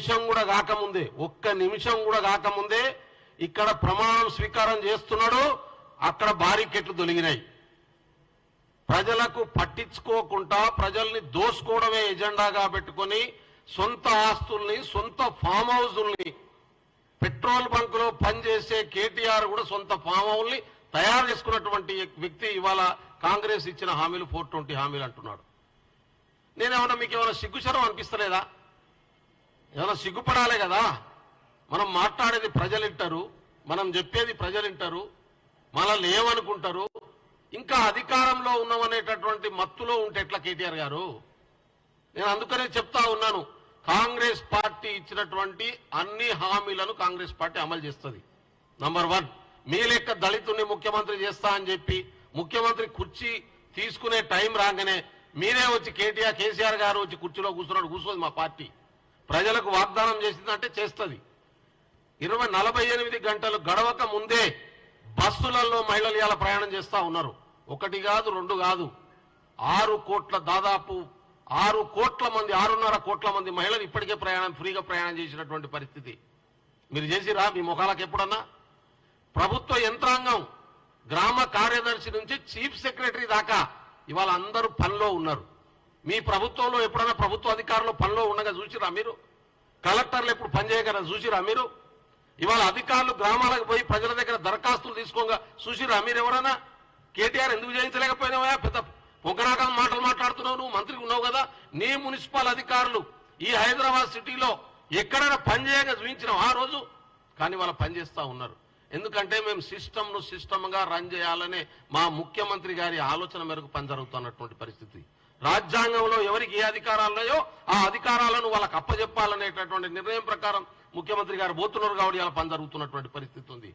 నిమిషం కూడా కాకముందే ఇక్కడ ప్రమాణం స్వీకారం చేస్తున్నాడు. అక్కడ బారికెట్లు తొలగినాయి. ప్రజలకు పట్టించుకోకుండా ప్రజల్ని దోసుకోవడమే ఎజెండాగా పెట్టుకొని సొంత ఆస్తుల్ని, సొంత ఫామ్ హౌజుల్ని, పెట్రోల్ బంకులో పనిచేసే కేటీఆర్ కూడా సొంత ఫామ్ హౌస్ని తయారు చేసుకున్నటువంటి వ్యక్తి ఇవాళ కాంగ్రెస్ ఇచ్చిన హామీలు 420 హామీలు అంటున్నాడు. నేనేమన్నా మీకు ఏమైనా సిగ్గుశరం అనిపిస్తలేదా? ఏమైనా సిగ్గుపడాలే కదా. మనం మాట్లాడేది ప్రజలు వింటారు, మనం చెప్పేది ప్రజలు వింటారు, మనల్ని ఏమనుకుంటారు. ఇంకా అధికారంలో ఉన్నామనేటటువంటి మత్తులో ఉంటే ఎట్లా కేటీఆర్ గారు? నేను అందుకనే చెప్తా ఉన్నాను, కాంగ్రెస్ పార్టీ ఇచ్చినటువంటి అన్ని హామీలను కాంగ్రెస్ పార్టీ అమలు చేస్తుంది. నంబర్ 1, మీ లెక్క దళితుడిని ముఖ్యమంత్రి చేస్తా అని చెప్పి ముఖ్యమంత్రి కుర్చీ తీసుకునే టైం రాగానే మీరే వచ్చి కేసీఆర్ గారు వచ్చి కుర్చీలో కూర్చోదు. మా పార్టీ ప్రజలకు వాగ్దానం చేసిందంటే చేస్తుంది. 48 గంటలు గడవక ముందే బస్సులలో మహిళలు ఇలా ప్రయాణం చేస్తా ఉన్నారు. 1 కాదు 2 కాదు, 6 కోట్ల మంది 6.5 కోట్ల మంది మహిళలు ఇప్పటికే ఫ్రీగా ప్రయాణం చేసినటువంటి పరిస్థితి. మీరు చేసిరా మీ ముఖాలకు ఎప్పుడన్నా? ప్రభుత్వ యంత్రాంగం గ్రామ కార్యదర్శి నుంచి చీఫ్ సెక్రటరీ దాకా ఇవాళ అందరూ పనిలో ఉన్నారు. మీ ప్రభుత్వంలో ఎప్పుడైనా ప్రభుత్వ అధికారులు పనిలో ఉండగా చూసిరా మీరు? కలెక్టర్లు ఎప్పుడు పనిచేయగలరా చూసిరా మీరు? ఇవాళ అధికారులు గ్రామాలకు పోయి ప్రజల దగ్గర దరఖాస్తులు తీసుకోగా చూసిరా మీరు? ఎవరైనా కేటీఆర్ ఎందుకు చేయించలేకపోయినావా? పెద్ద పొగరాకం మాటలు మాట్లాడుతున్నావు. నువ్వు మంత్రికి ఉన్నావు కదా. నీ మున్సిపల్ అధికారులు ఈ హైదరాబాద్ సిటీలో ఎక్కడైనా పనిచేయగా చూపించినావు ఆ రోజు? కానీ వాళ్ళు పనిచేస్తా ఉన్నారు. ఎందుకంటే మేము సిస్టమ్గా రన్ చేయాలనే మా ముఖ్యమంత్రి గారి ఆలోచన మేరకు పని జరుగుతున్నటువంటి పరిస్థితి. రాజ్యాంగంలో ఎవరికి ఏ అధికారాలు ఉన్నాయో ఆ అధికారాలను వాళ్ళకి అప్పచెప్పాలనేటటువంటి నిర్ణయం ప్రకారం ముఖ్యమంత్రి గారు పోతున్నారు కాబట్టి ఇలా పని జరుగుతున్నటువంటి పరిస్థితి ఉంది.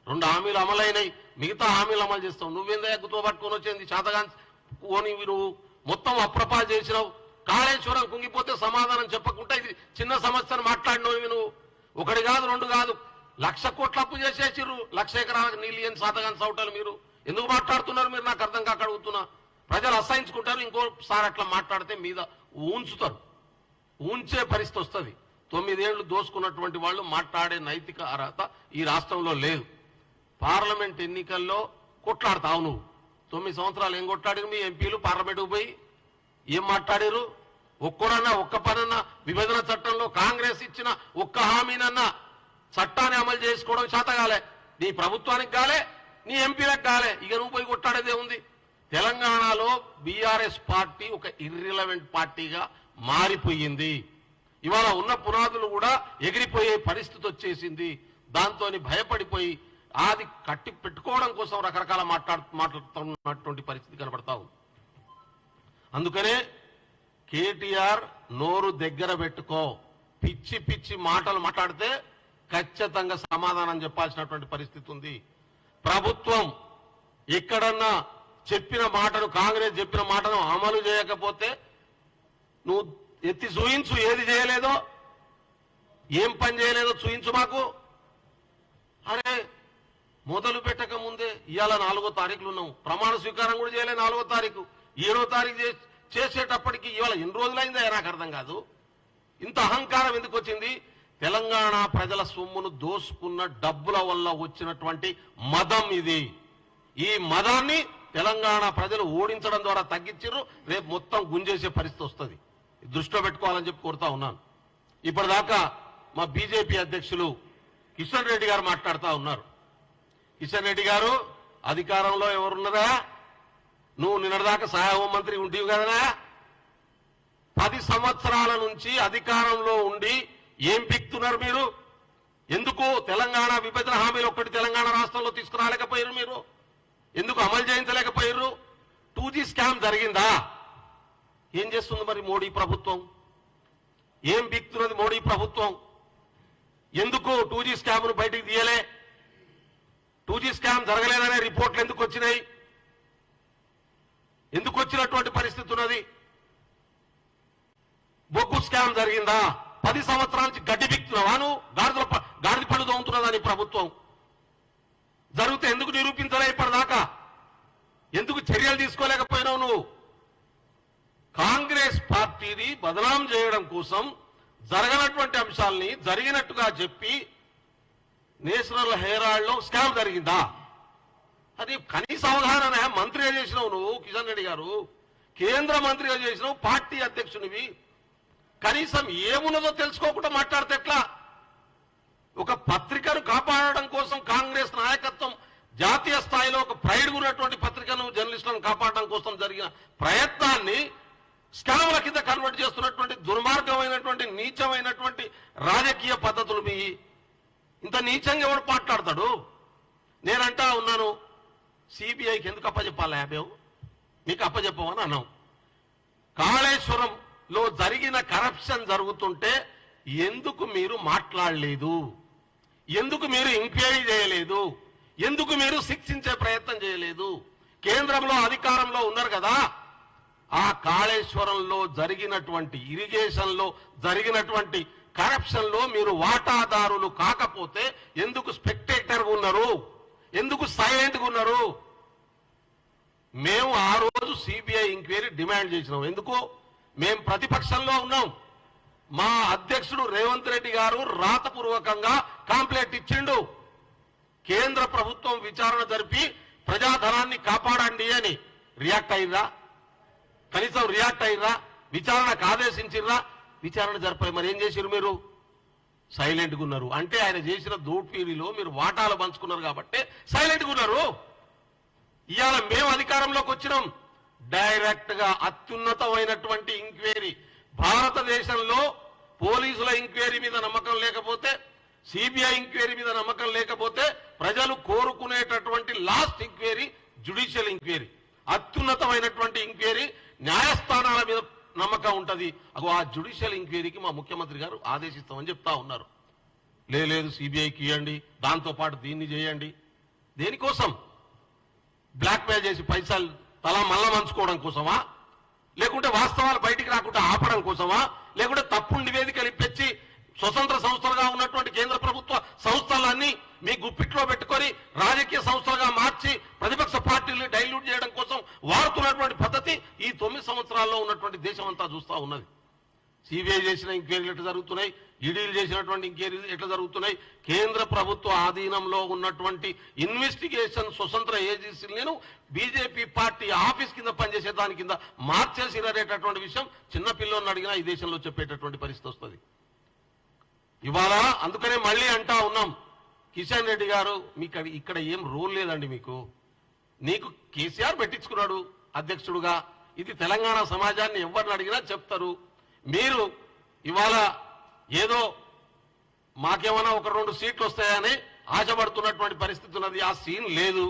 2 హామీలు అమలైనాయి, మిగతా హామీలు అమలు చేస్తాం. నువ్వేందా ఎగ్గుతో పట్టుకొని వచ్చింది చేతగాని నువ్వు మొత్తం అప్రపాలు చేసినావు. కాళేశ్వరం కుంగిపోతే సమాధానం చెప్పకుండా ఇది చిన్న సమస్యను మాట్లాడినవి నువ్వు. 1 కాదు 2 కాదు, 1,00,000 కోట్ల అప్పు చేసేసిర్రు. 1,00,000 ఎకరాలకు నీళ్ళు అని సాతగాని సౌటాలు మీరు ఎందుకు మాట్లాడుతున్నారు? మీరు నాకు అర్థం కాక అడుగుతున్నా. ప్రజలు అసహించుకుంటారు. ఇంకోసారి అట్లా మాట్లాడితే మీద ఉంచే పరిస్థితి వస్తుంది. 9 ఏళ్లు దోసుకున్నటువంటి వాళ్ళు మాట్లాడే నైతిక అర్హత ఈ రాష్ట్రంలో లేదు. పార్లమెంట్ ఎన్నికల్లో కొట్లాడతావు నువ్వు. 9 సంవత్సరాలు ఏం కొట్లాడారు మీ ఎంపీలు? పార్లమెంటుకు పోయి ఏం మాట్లాడారు? ఒక్క పనన్నా విభజన చట్టంలో కాంగ్రెస్ ఇచ్చిన ఒక్క హామీనన్నా చట్టాన్ని అమలు చేసుకోవడం చేతగాలే. నీ ప్రభుత్వానికి కాలే, నీ ఎంపీలకు కాలే. ఇక నువ్వు పోయి కొట్లాడేదే ఉంది. తెలంగాణలో బీఆర్ఎస్ పార్టీ ఒక ఇర్రిలవెంట్ పార్టీగా మారిపోయింది. ఇవాళ ఉన్న పునాదులు కూడా ఎగిరిపోయే పరిస్థితి వచ్చేసింది. దాంతో భయపడిపోయి అది కట్టి పెట్టుకోవడం కోసం రకరకాల మాట్లాడుతున్నటువంటి పరిస్థితి కనబడతా ఉంది. అందుకనే కేటీఆర్ నోరు దగ్గర పెట్టుకో. పిచ్చి మాటలు మాట్లాడితే ఖచ్చితంగా సమాధానం చెప్పాల్సినటువంటి పరిస్థితి ఉంది. ప్రభుత్వం ఎక్కడన్నా చెప్పిన మాటను, కాంగ్రెస్ చెప్పిన మాటను అమలు చేయకపోతే నువ్వు ఎత్తి చూయించు. ఏది చేయలేదో, ఏం పని చేయలేదో చూయించు మాకు. అరే మొదలు పెట్టక ముందే ఇవాళ 4వ తారీఖులు ఉన్నాం. ప్రమాణ స్వీకారం కూడా చేయలే 4వ తారీఖు. 7వ తారీఖు చేసేటప్పటికి ఇవాళ ఎన్ని రోజులైందో నాకు అర్థం కాదు. ఇంత అహంకారం ఎందుకు వచ్చింది? తెలంగాణ ప్రజల సొమ్మును దోసుకున్న డబ్బుల వల్ల వచ్చినటువంటి మదం ఇది. ఈ మదాన్ని తెలంగాణ ప్రజలు ఓడించడం ద్వారా తగ్గించారు. రేపు మొత్తం గుంజేసే పరిస్థితి వస్తుంది. దృష్టిలో పెట్టుకోవాలని చెప్పి కోరుతా ఉన్నాను. ఇప్పటిదాకా మా బీజేపీ అధ్యక్షులు కిషన్ రెడ్డి గారు మాట్లాడుతూ ఉన్నారు. కిషన్ రెడ్డి గారు, అధికారంలో ఎవరున్నదా? నువ్వు నిన్నటిదాకా సహాయ హోంమంత్రి ఉంటివి కదనా? 10 సంవత్సరాల నుంచి అధికారంలో ఉండి ఏం పిక్తున్నారు మీరు? ఎందుకు తెలంగాణ విభజన హామీలు ఒక్కటి తెలంగాణ రాష్ట్రంలో తీసుకురాలేకపోయారు? మీరు ఎందుకు అమలు చేయించలేకపోయారు? 2G స్కామ్ జరిగిందా? ఏం చేస్తుంది మరి మోడీ ప్రభుత్వం? ఏం పిక్తున్నది మోడీ ప్రభుత్వం? ఎందుకు 2G స్కామ్ను బయటికి తీయలే? 2G స్కామ్ జరగలేదనే రిపోర్ట్లు ఎందుకు వచ్చినాయి? ఎందుకు వచ్చినటువంటి పరిస్థితి ఉన్నది? బొగ్గు స్కామ్ జరిగిందా? 10 సంవత్సరాల నుంచి గడ్డి బిక్తున్నావా నువ్వు? గాడిద పళ్ళు తోముతున్నదా నీ ప్రభుత్వం? జరిగితే ఎందుకు నిరూపించలే ఇప్పటిదాకా? ఎందుకు చర్యలు తీసుకోలేకపోయినావు నువ్వు? కాంగ్రెస్ పార్టీని బదనాం చేయడం కోసం జరగనటువంటి అంశాలని జరిగినట్టుగా చెప్పి నేషనల్ హెరాల్డ్లో స్కామ్ జరిగిందా? అది కనీస అవగాహన మంత్రిగా చేసినావు నువ్వు, కిషన్ రెడ్డి గారు కేంద్ర మంత్రిగా చేసినావు, పార్టీ అధ్యక్షునివి. కనీసం ఏమున్నదో తెలుసుకోకుండా మాట్లాడితే ఎట్లా? ఒక పత్రికను కాపాడడం కోసం కాంగ్రెస్ నాయకత్వం జాతీయ స్థాయిలో ఒక ప్రైడ్ ఉన్నటువంటి పత్రికను, జర్నలిస్టులను కాపాడడం కోసం జరిగిన ప్రయత్నాన్ని స్కామ్ల కింద కన్వర్ట్ చేస్తున్నటువంటి దుర్మార్గమైనటువంటి నీచమైనటువంటి రాజకీయ పద్ధతులు మీ ఇంత నీచంగా ఎవడు మాట్లాడతాడు? నేనంటా ఉన్నాను, సిబిఐకి ఎందుకు అప్పచెప్పాలి? మీకు అప్పచెప్పమని అన్నాం. కాళేశ్వరంలో జరిగిన కరప్షన్ జరుగుతుంటే ఎందుకు మీరు మాట్లాడలేదు? ఎందుకు మీరు ఎంక్వైరీ చేయలేదు? ఎందుకు మీరు శిక్షించే ప్రయత్నం చేయలేదు? కేంద్రంలో అధికారంలో ఉన్నారు కదా. ఆ కాళేశ్వరంలో జరిగినటువంటి ఇరిగేషన్లో జరిగినటువంటి కరప్షన్ లో మీరు వాటాదారులు కాకపోతే ఎందుకు స్పెక్టేటర్గా ఉన్నారు? ఎందుకు సైలెంట్గా ఉన్నారు? మేము ఆ రోజు సిబిఐ ఎంక్వైరీ డిమాండ్ చేసినాం. ఎందుకు? మేము ప్రతిపక్షంలో ఉన్నాం. మా అధ్యక్షుడు రేవంత్ రెడ్డి గారు రాతపూర్వకంగా కంప్లైంట్ ఇచ్చిండు. కేంద్ర ప్రభుత్వం విచారణ జరిపి ప్రజాధనాన్ని కాపాడండి అని. రియాక్ట్ అయ్యిరా? కనీసం రియాక్ట్ అయ్యిరా? విచారణకు ఆదేశించిర్రా? విచారణ జరిపాయి. మరి ఏం చేసిరు? మీరు సైలెంట్గా ఉన్నారు. అంటే ఆయన చేసిన దోపిడీలో మీరు వాటాలు పంచుకున్నారు కాబట్టి సైలెంట్గా ఉన్నారు. ఇవాళ మేము అధికారంలోకి వచ్చినాం. డైరెక్ట్ గా అత్యున్నతమైనటువంటి ఎంక్వైరీ, భారతదేశంలో పోలీసుల ఎంక్వైరీ మీద నమ్మకం లేకపోతే, సిబిఐ ఎంక్వైరీ మీద నమ్మకం లేకపోతే ప్రజలు కోరుకునేటటువంటి లాస్ట్ ఎంక్వైరీ జ్యుడిషియల్ ఎంక్వైరీ. అత్యున్నతమైనటువంటి ఎంక్వైరీ, న్యాయస్థానాల మీద నమ్మకం ఉంటది. అగో ఆ జ్యుడిషియల్ ఎంక్వైరీకి మా ముఖ్యమంత్రి గారు ఆదేశిస్తామని చెప్తా ఉన్నారు. లేదు సిబిఐకి ఇవ్వండి, దాంతో పాటు దీన్ని చేయండి. దేనికోసం? బ్లాక్మెయిల్ చేసి పైసలు తలా మల్ల మంచుకోవడం కోసమా? లేకుంటే వాస్తవాలు బయటికి రాకుండా ఆపడం కోసమా? లేకుంటే తప్పుడు నివేదికలు ఇప్పించి స్వతంత్ర సంస్థలుగా ఉన్నటువంటి కేంద్ర ప్రభుత్వ సంస్థలన్నీ మీ గుప్పిట్లో పెట్టుకొని రాజకీయ సంస్థలుగా మార్చి ప్రతిపక్ష పార్టీలు డైల్యూట్ చేయడం కోసం వాడుతున్నటువంటి పద్ధతి ఈ 9 సంవత్సరాల్లో ఉన్నటువంటి దేశం అంతా చూస్తా ఉన్నది. సిబిఐ చేసిన ఎంక్వైరీలు ఎట్లా జరుగుతున్నాయి? ఈడీలు చేసినటువంటి ఎంక్వైరీలు ఎట్లా జరుగుతున్నాయి? కేంద్ర ప్రభుత్వ ఆధీనంలో ఉన్నటువంటి ఇన్వెస్టిగేషన్ స్వతంత్ర ఏజెన్సీలను బీజేపీ పార్టీ ఆఫీస్ కింద పనిచేసే దాని కింద మార్చేసినటువంటి విషయం చిన్న పిల్లల్ని అడిగినా ఈ దేశంలో చెప్పేటటువంటి పరిస్థితి వస్తుంది. ఇవాళ అందుకనే మళ్ళీ అంటా ఉన్నాం, కిషన్ రెడ్డి గారు మీకు ఇక్కడ ఏం రోల్ లేదండి. నీకు కేసీఆర్ పెట్టించుకున్నాడు అధ్యక్షుడుగా. ఇది తెలంగాణ సమాజాన్ని ఎవరిని అడిగినా చెప్తారు. మీరు ఇవాళ ఏదో మాకేమైనా 1-2 సీట్లు వస్తాయని ఆశపడుతున్నటువంటి పరిస్థితి ఉన్నది. ఆ సీన్ లేదు.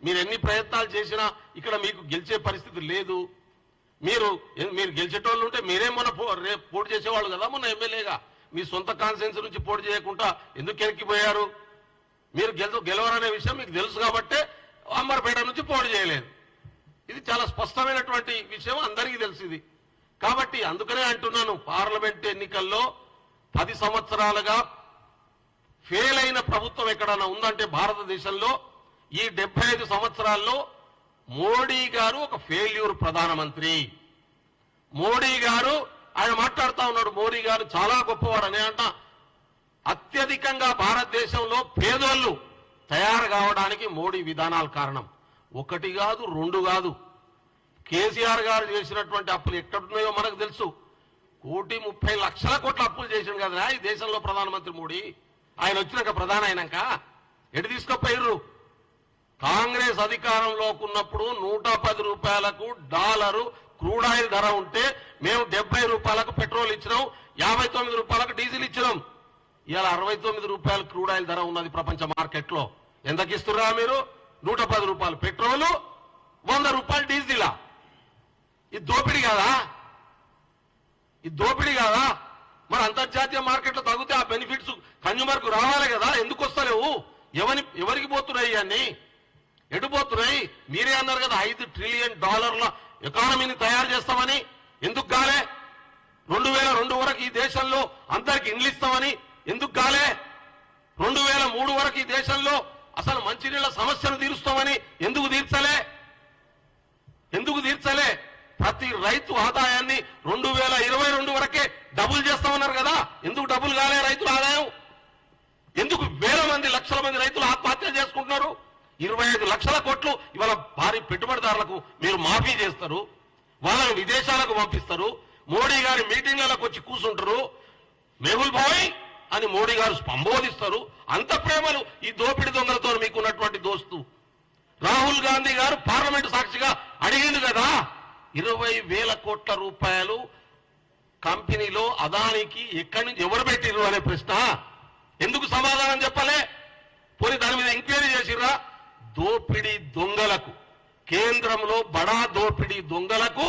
మీరు ఎన్ని ప్రయత్నాలు చేసినా ఇక్కడ మీకు గెలిచే పరిస్థితి లేదు. మీరు గెలిచేటోళ్ళు ఉంటే మీరే మొన్న పోటీ చేసేవాళ్ళు కదా. మొన్న ఎమ్మెల్యేగా మీ సొంత కాన్స్టిట్యున్సీ నుంచి పోటీ చేయకుండా ఎందుకు ఎక్కిపోయారు? మీరు గెలవరనే విషయం మీకు తెలుసు కాబట్టే అంబర్పేట నుంచి పోటీ చేయలేదు. ఇది చాలా స్పష్టమైనటువంటి విషయం, అందరికీ తెలిసింది. కాబట్టి అందుకనే అంటున్నాను, పార్లమెంట్ ఎన్నికల్లో 10 సంవత్సరాలుగా ఫెయిల్ అయిన ప్రభుత్వం ఎక్కడైనా ఉందంటే భారతదేశంలో ఈ 75 సంవత్సరాల్లో మోడీ గారు ఒక ఫెయిల్యూర్ ప్రధానమంత్రి. మోడీ గారు ఆయన మాట్లాడుతూ ఉన్నాడు, మోడీ గారు చాలా గొప్పవాడు అనే అంట. అత్యధికంగా భారతదేశంలో పేదోళ్ళు తయారు కావడానికి మోడీ విధానాలు కారణం. 1 కాదు 2 కాదు. కేసీఆర్ గారు చేసినటువంటి అప్పులు ఎక్కడున్నాయో మనకు తెలుసు. 1,30,00,000 కోట్ల అప్పులు చేసిండు కదా ఈ దేశంలో ప్రధానమంత్రి మోడీ. ఆయన వచ్చినాక ప్రధాని అయినాక ఎటు తీసుకుపోయారు? కాంగ్రెస్ అధికారంలోకి ఉన్నప్పుడు 110 రూపాయలకు డాలరు క్రూడ్ ఆయిల్ ధర ఉంటే మేము 70 రూపాయలకు పెట్రోల్ ఇచ్చినాం, 59 రూపాయలకు డీజిల్ ఇచ్చినాం. ఇవాళ 69 రూపాయలు క్రూడ్ ఆయిల్ ధర ఉన్నది ప్రపంచ మార్కెట్లో. ఎంతకి ఇస్తున్నా మీరు? 110 రూపాయలు పెట్రోలు, 100 రూపాయలు డీజిలా? ఇది దోపిడీ కాదా? ఇది దోపిడీ కాదా? మరి అంతర్జాతీయ మార్కెట్లో తగ్గితే ఆ బెనిఫిట్స్ కన్జ్యూమర్ కు రావాలి కదా. ఎందుకు వస్తలేవు? ఎవరికి పోతున్నాయి అన్ని? ఎటు పోతున్నాయి? మీరే అన్నారు కదా 5 ట్రిలియన్ డాలర్ల ఎకానమీని తయారు చేస్తామని. ఎందుకు కాలే? 2002 వరకు ఈ దేశంలో అందరికి ఇండ్లు ఇస్తామని ఎందుకు కాలే? 2003 వరకు ఈ దేశంలో అసలు మంచినీళ్ల సమస్యను తీరుస్తామని ఎందుకు తీర్చలే? ప్రతి రైతు ఆదాయాన్ని 2022 వరకే డబుల్ చేస్తామన్నారు కదా, ఎందుకు డబుల్ కాలే రైతుల ఆదాయం? ఎందుకు వేల మంది లక్షల మంది రైతులు ఆత్మహత్య చేసుకుంటున్నారు? 25 లక్షల కోట్లు ఇవాళ భారీ పెట్టుబడిదారులకు మీరు మాఫీ చేస్తారు, వాళ్ళని విదేశాలకు పంపిస్తారు, మోడీ గారి మీటింగ్లకు వచ్చి కూర్చుంటారు, మేహుల్ భాయ్ అని మోడీ గారు సంబోధిస్తారు. అంత ప్రేమలు ఈ దోపిడి దొంగలతో మీకున్నటువంటి దోస్తు. రాహుల్ గాంధీ గారు పార్లమెంటు సాక్షిగా అడిగింది కదా, 20,000 కోట్ల రూపాయలు కంపెనీలో అదానికి ఎక్కడి నుంచి ఎవరు పెట్టిర్రు అనే ప్రశ్న. ఎందుకు సమాధానం చెప్పలే? పోనీ దాని మీద ఎంక్వైరీ చేసిర్రా? దోపిడీ దొంగలకు, కేంద్రంలో బడా దోపిడీ దొంగలకు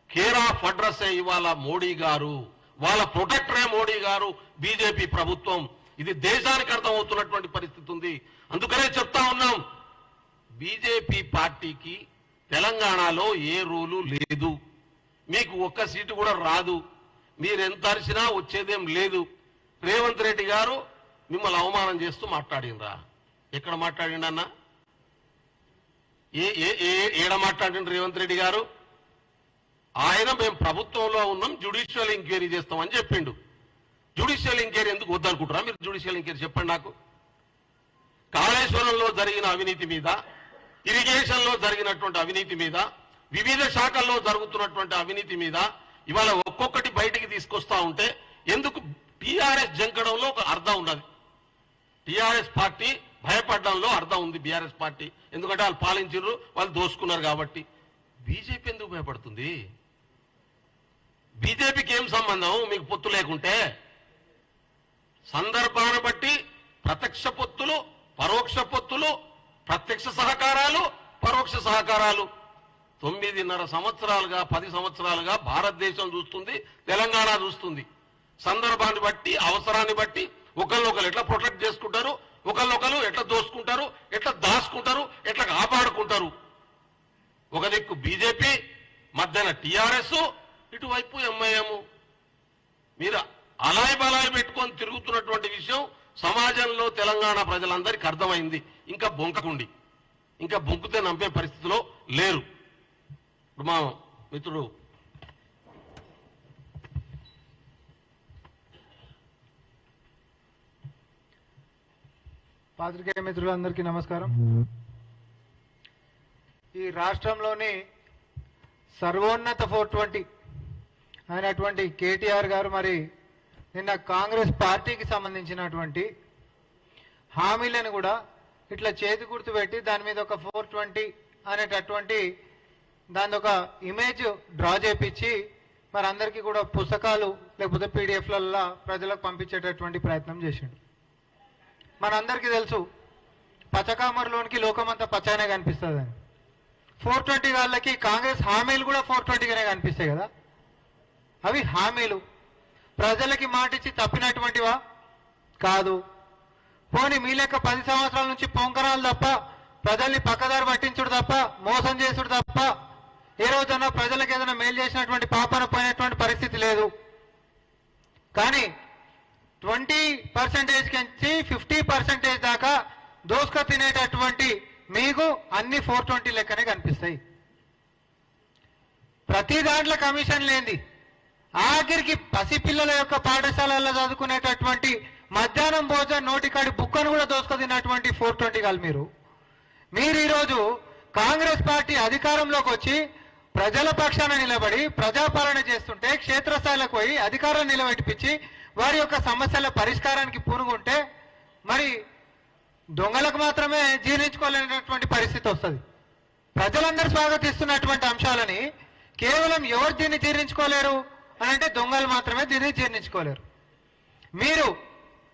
కేర్ ఆఫ్ అడ్రస్ ఇవాళ మోడీ గారు, వాళ్ళ ప్రొటెక్టరే మోడీ గారు, బీజేపీ ప్రభుత్వం. ఇది దేశానికి అర్థమవుతున్నటువంటి పరిస్థితి ఉంది. అందుకనే చెప్తా ఉన్నాం, బీజేపీ పార్టీకి తెలంగాణలో ఏ రూలు లేదు, మీకు ఒక్క సీటు కూడా రాదు, మీరెంత అరిచినా వచ్చేదేం లేదు. రేవంత్ రెడ్డి గారు మిమ్మల్ని అవమానం చేస్తూ మాట్లాడినరా? ఎక్కడ మాట్లాడిండన్నా? ఏడ మాట్లాడిండు రేవంత్ రెడ్డి గారు? ఆయన మేము ప్రభుత్వంలో ఉన్నాం, జ్యుడిషియల్ ఎంక్వైరీ చేస్తామని చెప్పిండు. జ్యుడిషియల్ ఎంక్వైరీ ఎందుకు వద్దనుకుంటారా మీరు? జ్యుడిషియల్ ఎంక్వైరీ చెప్పండి నాకు. కాళేశ్వరంలో జరిగిన అవినీతి మీద, ఇరిగేషన్ లో జరిగినటువంటి అవినీతి మీద, వివిధ శాఖల్లో జరుగుతున్నటువంటి అవినీతి మీద ఇవాళ ఒక్కొక్కటి బయటికి తీసుకొస్తా ఉంటే ఎందుకు టీఆర్ఎస్ జంకడంలో ఒక అర్థం ఉన్నది. టీఆర్ఎస్ పార్టీ భయపడడంలో అర్థం ఉంది. బీఆర్ఎస్ పార్టీ ఎందుకంటే వాళ్ళు పాలించారు, వాళ్ళు దోసుకున్నారు కాబట్టి. బీజేపీ ఎందుకు భయపడుతుంది? బీజేపీకి ఏం సంబంధం మీకు పొత్తు లేకుంటే? సందర్భాన్ని బట్టి ప్రత్యక్ష పొత్తులు, పరోక్ష పొత్తులు, ప్రత్యక్ష సహకారాలు, పరోక్ష సహకారాలు. 9.5 సంవత్సరాలుగా 10 సంవత్సరాలుగా భారతదేశం చూస్తుంది, తెలంగాణ చూస్తుంది. సందర్భాన్ని బట్టి, అవసరాన్ని బట్టి ఒకళ్ళొకరు ఎట్లా ప్రొటెక్ట్ చేసుకుంటారు, ఒకళ్ళొకరు ఎట్లా దోసుకుంటారు, ఎట్లా దాచుకుంటారు, ఎట్లా కాపాడుకుంటారు. ఒక దిక్కు బీజేపీ, మధ్యన టీఆర్ఎస్, ఇటువైపు ఎంఐఎం. మీరు అలాయి బలాయి పెట్టుకొని తిరుగుతున్నటువంటి విషయం సమాజంలో తెలంగాణ ప్రజలందరికీ అర్థమైంది. ఇంకా బొంకకుండి, ఇంకా బొంకుతే నంపే పరిస్థితిలో లేరు. ఇప్పుడు మా మిత్రుడు పాత్రికేయ మిత్రులందరికీ నమస్కారం. ఈ రాష్ట్రంలోని సర్వోన్నత 420 అయినటువంటి కేటీఆర్ గారు మరి నిన్న కాంగ్రెస్ పార్టీకి సంబంధించినటువంటి హామీలను కూడా ఇట్లా చేతి గుర్తు పెట్టి దాని మీద ఒక 420 అనేటటువంటి దాని ఒక ఇమేజ్ డ్రా చేపించి మరి అందరికీ కూడా పుస్తకాలు లేకపోతే పీడిఎఫ్లలో ప్రజలకు పంపించేటటువంటి ప్రయత్నం చేసిండు. మనందరికీ తెలుసు పచ్చకామర్లోనికి లోకమంతా పచ్చగానే కనిపిస్తుందని. 420 వాళ్ళకి కాంగ్రెస్ హామీలు కూడా 420గానే కనిపిస్తాయి కదా. అవి హామీలు ప్రజలకి మాటిచ్చి తప్పినటువంటివా? కాదు. పోనీ మీ లెక్క 10 సంవత్సరాల నుంచి పొంకరాలు తప్ప, ప్రజల్ని పక్కదారి పట్టించుడు తప్ప, మోసం చేసుడు తప్ప ఏ రోజన్నా ప్రజలకు ఏదైనా మేలు చేసినటువంటి పాపన పోయినటువంటి పరిస్థితి లేదు. కానీ 20% నుంచి 50% దాకా దోసుక తినేటటువంటి మీకు అన్ని 420 లెక్కనే కనిపిస్తాయి. ప్రతి దాంట్లో కమిషన్ లేనిది ఆఖరికి పసిపిల్లల యొక్క పాఠశాలల్లో చదువుకునేటటువంటి మధ్యాహ్నం భోజనం నోటికాడి బుక్కను కూడా దోసుక తిన్నటువంటి 420 కాదు మీరు ఈరోజు కాంగ్రెస్ పార్టీ అధికారంలోకి వచ్చి ప్రజల పక్షాన నిలబడి ప్రజాపాలన చేస్తుంటే క్షేత్రస్థాయిలకు పోయి అధికారం నిలబెట్టించి వారి యొక్క సమస్యల పరిష్కారానికి పూనుకుంటే మరి దొంగలకు మాత్రమే జీర్ణించుకోలేనటువంటి పరిస్థితి వస్తుంది. ప్రజలందరూ స్వాగతిస్తున్నటువంటి అంశాలని కేవలం ఎవరు దీన్ని జీర్ణించుకోలేరు అని అంటే దొంగలు మాత్రమే దీన్ని జీర్ణించుకోలేరు.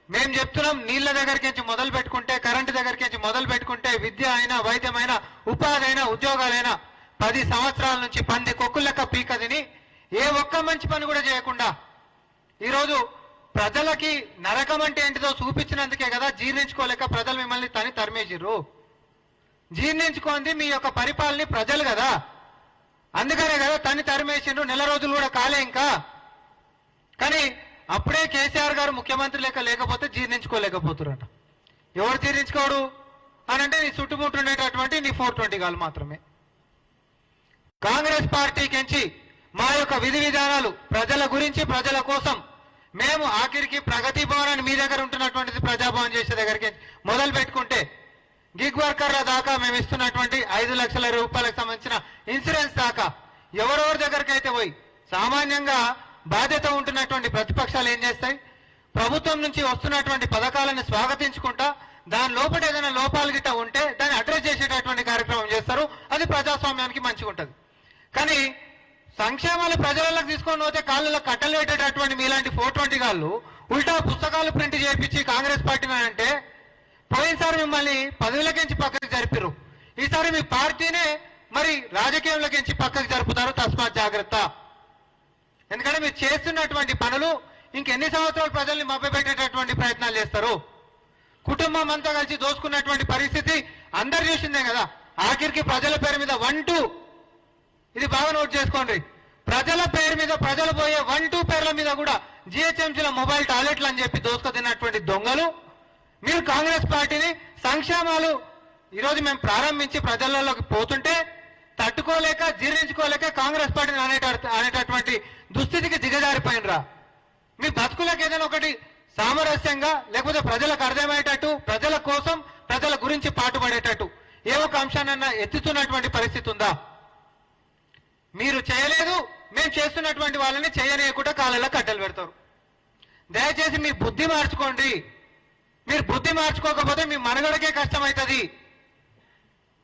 మేము చెప్తున్నాం, నీళ్ల దగ్గరికి నుంచి మొదలు పెట్టుకుంటే, కరెంటు దగ్గరికి నుంచి మొదలు పెట్టుకుంటే, విద్య అయినా, వైద్యమైనా, ఉపాధి అయినా, ఉద్యోగాలైనా 10 సంవత్సరాల నుంచి 10 కొక్కుల లెక్క పీక తిని ఏ ఒక్క మంచి పని కూడా చేయకుండా ఈరోజు ప్రజలకి నరకం అంటే ఏంటిదో చూపించినందుకే కదా జీర్ణించుకోలేక ప్రజలు మిమ్మల్ని తరిమేసిర్రు. జీర్ణించుకోండి మీ యొక్క పరిపాలన ప్రజలు కదా, అందుకనే కదా తరిమేసిండ్రు. నెల రోజులు కూడా కాలే ఇంకా. కానీ అప్పుడే కేసీఆర్ గారు ముఖ్యమంత్రి లేకపోతే జీర్ణించుకోలేకపోతున్నట. ఎవరు జీర్ణించుకోడు అని అంటే నీ చుట్టుముట్టు ఉండేటటువంటి నీ 420 గాలు మాత్రమే. కాంగ్రెస్ పార్టీకించి మా యొక్క విధి విధానాలు ప్రజల గురించి ప్రజల కోసం మేము ఆఖరికి ప్రగతి భవన్ అని మీ దగ్గర ఉంటున్నటువంటిది ప్రజాభవన్ చేసే దగ్గరికి మొదలు పెట్టుకుంటే గిగ్ వర్కర్ల దాకా మేము ఇస్తున్నటువంటి 5 లక్షల రూపాయలకు సంబంధించిన ఇన్సూరెన్స్ దాకా ఎవరెవరి దగ్గరికి అయితే పోయి సామాన్యంగా బాధ్యత ఉంటున్నటువంటి ప్రతిపక్షాలు ఏం చేస్తాయి? ప్రభుత్వం నుంచి వస్తున్నటువంటి పథకాలను స్వాగతించుకుంటా దాని లోపల ఏదైనా లోపాలు గిట్ట ఉంటే దాన్ని అడ్రస్ చేసేటటువంటి కార్యక్రమం చేస్తారు. అది ప్రజాస్వామ్యానికి మంచిగా ఉంటుంది. కానీ సంక్షేమాలు ప్రజలకు తీసుకొని పోతే కాళ్ళలో కట్టలు పెట్టేటటువంటి మీలాంటి 420 గాళ్ళు ఉల్టా పుస్తకాలు ప్రింట్ చేయించి కాంగ్రెస్ పార్టీని అంటే పోయినసారి మిమ్మల్ని పదవులకించి పక్కకి జరిపిరు, ఈసారి మీ పార్టీనే మరి రాజకీయంలోకించి పక్కకి జరుపుతారు. తస్మాత్ జాగ్రత్త. ఎందుకంటే మీరు చేస్తున్నటువంటి పనులు ఇంకెన్ని సంవత్సరాలు ప్రజల్ని మభ్యపెట్టేటటువంటి ప్రయత్నాలు చేస్తారు. కుటుంబం అంతా కలిసి దోసుకున్నటువంటి పరిస్థితి అందరు చూసిందే కదా. ఆఖరికి ప్రజల పేరు మీద 1-2 ఇది బాగా నోట్ చేసుకోండి. ప్రజల పేరు మీద ప్రజలు పోయే 1-2 పేర్ల మీద కూడా జిహెచ్ఎంసీల మొబైల్ టాయిలెట్లు అని చెప్పి దోసుకుతిన్నటువంటి దొంగలు మీరు కాంగ్రెస్ పార్టీని సంక్షేమాలు ఈరోజు మేము ప్రారంభించి ప్రజలలోకి పోతుంటే తట్టుకోలేక జీర్ణించుకోలేక కాంగ్రెస్ పార్టీని అనేటటువంటి దుస్థితికి దిగజారిపోయినరా. మీ బతుకులకు ఏదైనా ఒకటి సామరస్యంగా లేకపోతే ప్రజలకు అర్థమయ్యేటట్టు ప్రజల కోసం ప్రజల గురించి పాటుపడేటట్టు ఏ ఒక అంశానన్నా ఎత్తుతున్నటువంటి పరిస్థితి ఉందా? మీరు చేయలేదు, మేము చేస్తున్నటువంటి వాళ్ళని చేయనీయకుండా కాళ్ళలో కట్టెలు పెడతారు. దయచేసి మీ బుద్ధి మార్చుకోండి. మీరు బుద్ధి మార్చుకోకపోతే మీ మనుగడకే కష్టమవుతుంది.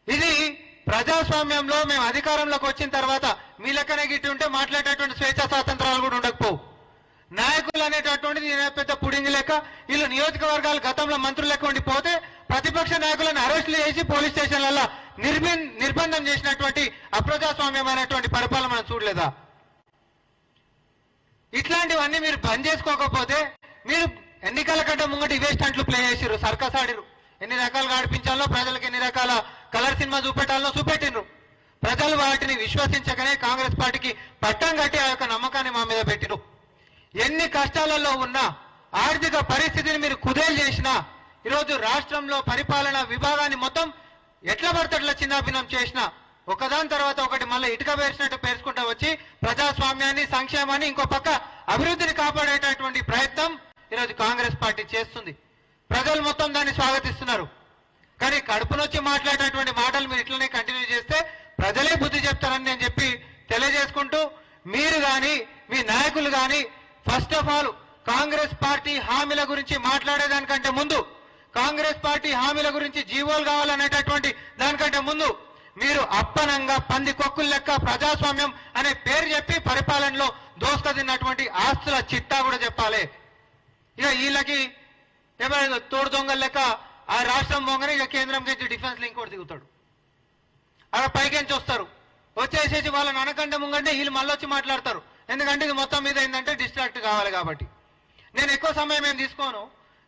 ఇది ప్రజాస్వామ్యంలో మేము అధికారంలోకి వచ్చిన తర్వాత మీ లెక్కనే గిట్టి ఉంటే మాట్లాడేటటువంటి స్వేచ్ఛా స్వాతంత్రాలు కూడా ఉండకపోవు. నాయకులు అనేటటువంటిది పెద్ద పుడింగి లెక్క వీళ్ళు నియోజకవర్గాలు గతంలో మంత్రులు లెక్క ఉండిపోతే ప్రతిపక్ష నాయకులను అరెస్టులు చేసి పోలీస్ స్టేషన్లలో నిర్బంధం చేసినటువంటి అప్రజాస్వామ్యమైనటువంటి పరిపాలన మనం చూడలేదా? ఇట్లాంటివన్నీ మీరు బంద్ చేసుకోకపోతే మీరు ఎన్నికల కంటే ముంగట ఇవే స్టంట్లు ప్లే చేసిర్రు, సర్కస్ ఆడిరు. ఎన్ని రకాలుగా ఆడిపించాలో ప్రజలకు ఎన్ని రకాల కలర్ సినిమా చూపెట్టాలో చూపెట్టిండ్రు. ప్రజలు వాటిని విశ్వసించకనే కాంగ్రెస్ పార్టీకి పట్టం కట్టి ఆ యొక్క నమ్మకాన్ని మా మీద పెట్టిరు. ఎన్ని కష్టాలలో ఉన్నా ఆర్థిక పరిస్థితిని మీరు కుదేలు చేసినా ఈరోజు రాష్ట్రంలో పరిపాలన విభాగాన్ని మొత్తం ఎట్లా పడతట్లా చిన్నాభిన్నం చేసినా ఒకదాని తర్వాత ఒకటి మళ్ళీ ఇటుక పేర్చినట్టు పేర్చుకుంటూ వచ్చి ప్రజాస్వామ్యాన్ని సంక్షేమాన్ని ఇంకో పక్క అభివృద్ధిని కాపాడేటటువంటి ప్రయత్నం ఈరోజు కాంగ్రెస్ పార్టీ చేస్తుంది. ప్రజలు మొత్తం దాన్ని స్వాగతిస్తున్నారు. కానీ కడుపునొచ్చి మాట్లాడేటువంటి మాటలు మీరు ఇట్లనే కంటిన్యూ చేస్తే ప్రజలే బుద్ధి చెప్తారని నేను చెప్పి తెలియజేసుకుంటూ, మీరు కానీ మీ నాయకులు కానీ first of all Congress party హామీల గురించి మాట్లాడేదానికంటే ముందు, కాంగ్రెస్ పార్టీ హామీల గురించి జీవోలు కావాలనేటటువంటి దానికంటే ముందు మీరు అప్పనంగా పంది కొక్కుల లెక్క ప్రజాస్వామ్యం అనే పేరు చెప్పి పరిపాలనలో దోసుకతిన్నటువంటి ఆస్తుల చిట్టా కూడా చెప్పాలి. ఇక వీళ్ళకి ఏమైనా తోడు దొంగల లెక్క ఆ రాష్ట్రం బొంగనే ఇక కేంద్రం నుంచి డిఫెన్స్ లింక్ కూడా దిగుతాడు. అక్కడ పైకెంచి వస్తారు, వచ్చేసేసి వాళ్ళని అనకంటే ముంగంటే వీళ్ళు మళ్ళీ వచ్చి మాట్లాడతారు. ఎందుకంటే ఇది మొత్తం మీద ఏంటంటే డిస్ట్రాక్ట్ కావాలి కాబట్టి. నేను ఎక్కువ సమయం ఏం తీసుకోను,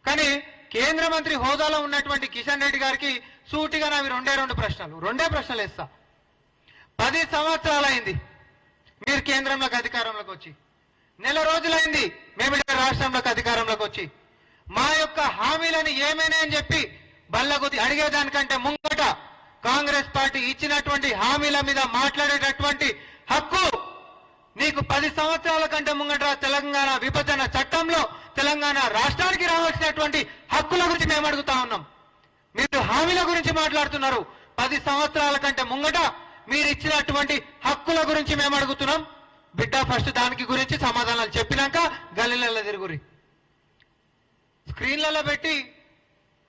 కానీ కేంద్ర మంత్రి హోదాలో ఉన్నటువంటి కిషన్ రెడ్డి గారికి సూటిగా నావి రెండే ప్రశ్నలు వేస్తా. 10 సంవత్సరాలైంది మీరు కేంద్రంలోకి అధికారంలోకి వచ్చి, నెల రోజులైంది మేము రాష్ట్రంలోకి అధికారంలోకి వచ్చి. మా యొక్క హామీలను ఏమైనా అని చెప్పి బల్లగుద్ది అడిగేదానికంటే ముంగట కాంగ్రెస్ పార్టీ ఇచ్చినటువంటి హామీల మీద మాట్లాడేటటువంటి హక్కు నీకు 10 సంవత్సరాల కంటే ముంగట తెలంగాణ విభజన చట్టంలో తెలంగాణ రాష్ట్రానికి రావాల్సినటువంటి హక్కుల గురించి మేము అడుగుతా ఉన్నాం. మీరు హామీల గురించి మాట్లాడుతున్నారు. 10 సంవత్సరాల కంటే ముంగట మీరు ఇచ్చినటువంటి హక్కుల గురించి మేము అడుగుతున్నాం. బిడ్డ ఫస్ట్ దానికి గురించి సమాధానాలు చెప్పినాక గల్లీలలో తిరుగురి. స్క్రీన్లలో పెట్టి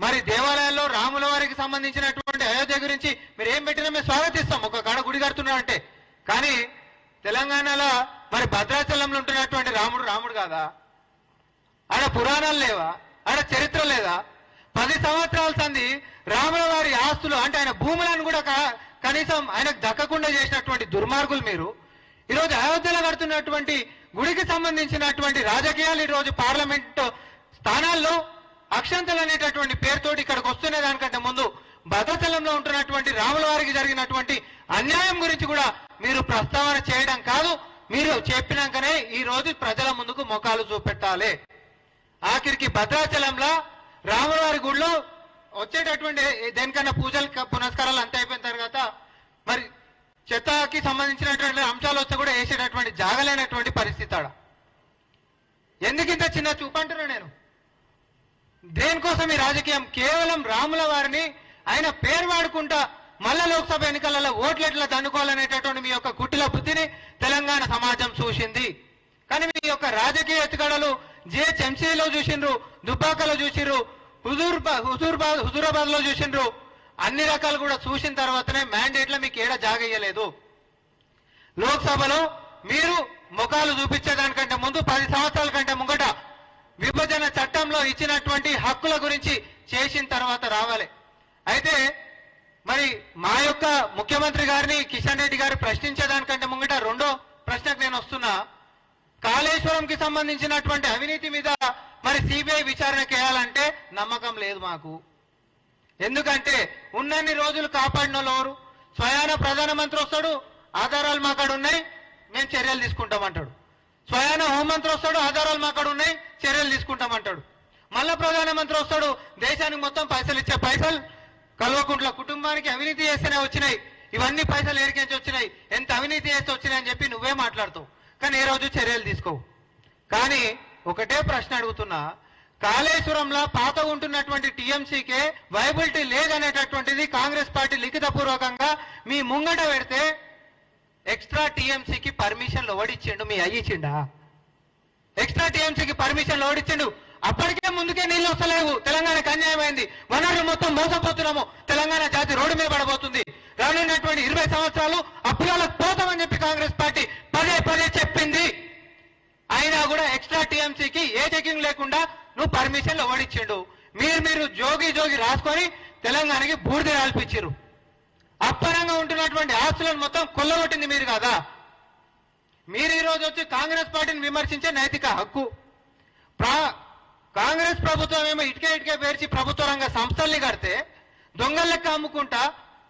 మరి దేవాలయాల్లో రాముల వారికి సంబంధించినటువంటి అయోధ్య గురించి మీరు ఏం పెట్టినా మేము స్వాగతిస్తాం. ఒక కాడ గుడి కడుతున్నారంటే, కానీ తెలంగాణలో మరి భద్రాచలంలో ఉంటున్నటువంటి రాముడు కాదా? ఆడ పురాణాలు లేవా? ఆడ చరిత్ర లేదా? 10 సంవత్సరాల సంది రాముల వారి ఆస్తులు అంటే ఆయన భూములను కూడా కనీసం ఆయనకు దక్కకుండా చేసినటువంటి దుర్మార్గులు మీరు. ఈరోజు అయోధ్యలో కడుతున్నటువంటి గుడికి సంబంధించినటువంటి రాజకీయాలు ఈరోజు పార్లమెంట్ స్థానాల్లో అక్షంతలు అనేటటువంటి పేరుతోటి ఇక్కడికి వస్తున్న దానికంటే ముందు భద్రాచలంలో ఉంటున్నటువంటి రాముల వారికి జరిగినటువంటి అన్యాయం గురించి కూడా మీరు ప్రస్తావన చేయడం కాదు, మీరు చెప్పినాకనే ఈ రోజు ప్రజల ముందుకు ముఖాలు చూపెట్టాలి. ఆఖరికి భద్రాచలంలో రాముల వారి గుడిలో వచ్చేటటువంటి దేనికన్నా పూజలు పునస్కారాలు అంత అయిపోయిన తర్వాత మరి చెత్తకి సంబంధించినటువంటి అంశాలు వస్తే కూడా వేసేటటువంటి జాగలేనటువంటి పరిస్థితి ఆడ. ఎందుకు ఇంత చిన్న చూపంటున్నా నేను? దేనికోసం ఈ రాజకీయం? కేవలం రాముల వారిని ఆయన పేరు వాడుకుంటా మళ్ళా లోక్సభ ఎన్నికలలో ఓట్లెట్లా దండుకోవాలనేటటువంటి మీ యొక్క కుటిల బుద్ధిని తెలంగాణ సమాజం చూసింది. కానీ మీ యొక్క రాజకీయ ఎత్తుగడలు జిహెచ్ఎంసీలో చూసిండ్రు, దుబ్బాకలో చూసిండ్రు, హుజూరాబాద్ లో చూసిండ్రు. అన్ని రకాలు కూడా చూసిన తర్వాతనే మ్యాండేట్లో మీకు ఏడ జాగయ్యలేదు. లోక్సభలో మీరు ముఖాలు చూపించేదానికంటే ముందు 10 సంవత్సరాల కంటే ముంగట విభజన చట్టంలో ఇచ్చినటువంటి హక్కుల గురించి చేసిన తర్వాత రావాలి. అయితే మరి మా యొక్క ముఖ్యమంత్రి గారిని కిషన్ రెడ్డి గారు ప్రశ్నించేదానికంటే ముంగట రెండో ప్రశ్నకు నేను వస్తున్నా. కాళేశ్వరంకి సంబంధించినటువంటి అవినీతి మీద మరి సిబిఐ విచారణ చేయాలంటే నమ్మకం లేదు మాకు. ఎందుకంటే ఉన్నన్ని రోజులు కాపాడిన వాళ్ళు స్వయాన ప్రధానమంత్రి వస్తాడు, ఆధారాలు మాకాడు ఉన్నాయి, మేము చర్యలు తీసుకుంటామంటాడు. స్వయాన హోంమంత్రి వస్తాడు, ఆధారాలు మాకాడు ఉన్నాయి, చర్యలు తీసుకుంటామంటాడు. మళ్ళా ప్రధానమంత్రి వస్తాడు, దేశానికి మొత్తం పైసలు ఇచ్చే పైసలు కల్వకుంట్ల కుటుంబానికి అవినీతి చేస్తేనే వచ్చినాయి, ఇవన్నీ పైసలు ఏరికించి వచ్చినాయి, ఎంత అవినీతి చేస్తే వచ్చినాయి అని చెప్పి నువ్వే మాట్లాడుతావు. కానీ ఏ రోజు చర్యలు తీసుకోవు. కానీ ఒకటే ప్రశ్న అడుగుతున్నా, కాళేశ్వరంలో పాత ఉంటున్నటువంటి టీఎంసీకే వైబిలిటీ లేదనేటటువంటిది కాంగ్రెస్ పార్టీ లిఖితపూర్వకంగా మీ ముంగట పెడితే ఎక్స్ట్రా టీఎంసీకి పర్మిషన్లు ఓడిచ్చిండు, మీ అయ్యిచ్చిండా? ఎక్స్ట్రా టీఎంసీకి పర్మిషన్లు ఓడిచ్చిండు. అప్పటికే ముందుకే నీళ్ళు వస్తలేవు, తెలంగాణకు అన్యాయమైంది, వనరులు మొత్తం మోసపోతున్నాము, తెలంగాణ జాతి రోడ్డు మీద పడబోతుంది, రానున్నటువంటి 20 సంవత్సరాలు అప్పులకు పోతామని చెప్పి కాంగ్రెస్ పార్టీ పదే పదే చెప్పింది. అయినా కూడా ఎక్స్ట్రా టీఎంసీకి ఏ చెకింగ్ లేకుండా నువ్వు పర్మిషన్లు ఓడిచ్చిండు. మీరు జోగి రాసుకొని తెలంగాణకి బూడిద రాల్పించారు. అప్పనంగా ఉంటున్నటువంటి ఆస్తులను మొత్తం కొల్లగొట్టింది మీరు కదా. మీరు ఈరోజు వచ్చి కాంగ్రెస్ పార్టీని విమర్శించే నైతిక హక్కు. కాంగ్రెస్ ప్రభుత్వం ఏమో ఇటుకే పేర్చి ప్రభుత్వ రంగ సంస్థల్ని కడితే దొంగల లెక్క అమ్ముకుంటా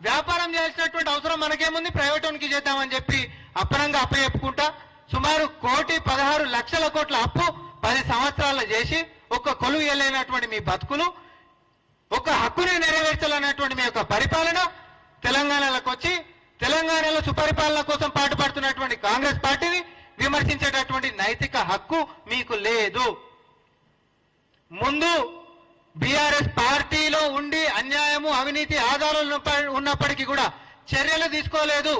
వ్యాపారం చేయాల్సినటువంటి అవసరం మనకేముంది, ప్రైవేట్ వానికి చేద్దామని చెప్పి అప్పనంగా అప్పచెప్పుకుంటా సుమారు 1,16,00,000 కోట్ల అప్పు 10 సంవత్సరాల్లో చేసి ఒక్క కొలువు వెళ్ళలేనటువంటి మీ బతుకులు, ఒక హక్కుని నెరవేర్చాలన్నటువంటి మీ యొక్క పరిపాలన, తెలంగాణలోకి వచ్చి తెలంగాణలో సుపరిపాలన కోసం పాటుపడుతున్నటువంటి కాంగ్రెస్ పార్టీని విమర్శించేటటువంటి నైతిక హక్కు మీకు లేదు. ముందు బీఆర్ఎస్ పార్టీలో ఉండి అన్యాయము అవినీతి ఆధారాలు ఉన్నప్పటికీ కూడా చర్యలు తీసుకోలేదు.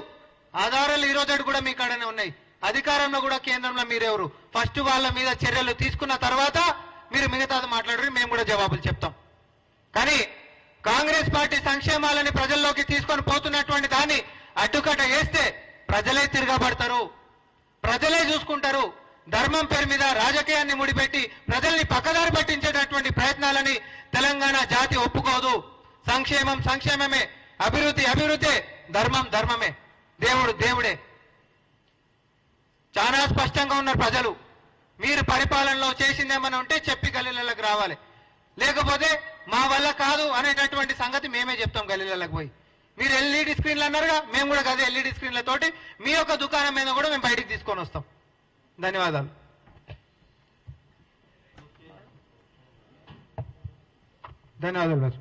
ఆధారాలు ఈ రోజు కూడా మీ కాడనే ఉన్నాయి. అధికారంలో కూడా కేంద్రంలో మీరెవరు? ఫస్ట్ వాళ్ళ మీద చర్యలు తీసుకున్న తర్వాత మీరు మిగతాది మాట్లాడరు, మేము కూడా జవాబులు చెప్తాం. కానీ కాంగ్రెస్ పార్టీ సంక్షేమాలని ప్రజల్లోకి తీసుకొని పోతున్నటువంటి దాన్ని అడ్డుకట్ట వేస్తే ప్రజలే తిరగబడతారు, ప్రజలే చూసుకుంటారు. ధర్మం పేరు మీద రాజకీయాన్ని ముడిపెట్టి ప్రజల్ని పక్కదారి పట్టించేటటువంటి ప్రయత్నాలని తెలంగాణ జాతి ఒప్పుకోదు. సంక్షేమం సంక్షేమమే, అభివృద్ధి అభివృద్ధే, ధర్మం ధర్మమే, దేవుడు దేవుడే. చాలా స్పష్టంగా ఉన్నారు ప్రజలు. మీరు పరిపాలనలో చేసిందేమని ఉంటే చెప్పి గల్లీలకు రావాలి, లేకపోతే మా వల్ల కాదు అనేటటువంటి సంగతి మేమే చెప్తాం గల్లీలకు పోయి. మీరు ఎల్ఈడి స్క్రీన్లు అన్నారుగా, మేము కూడా అదే ఎల్ఈడి స్క్రీన్లతోటి మీ యొక్క దుకాణం మీద కూడా మేము బయటికి తీసుకొని వస్తాం. ధన్యవాదాలు. ధన్యవాదాలు.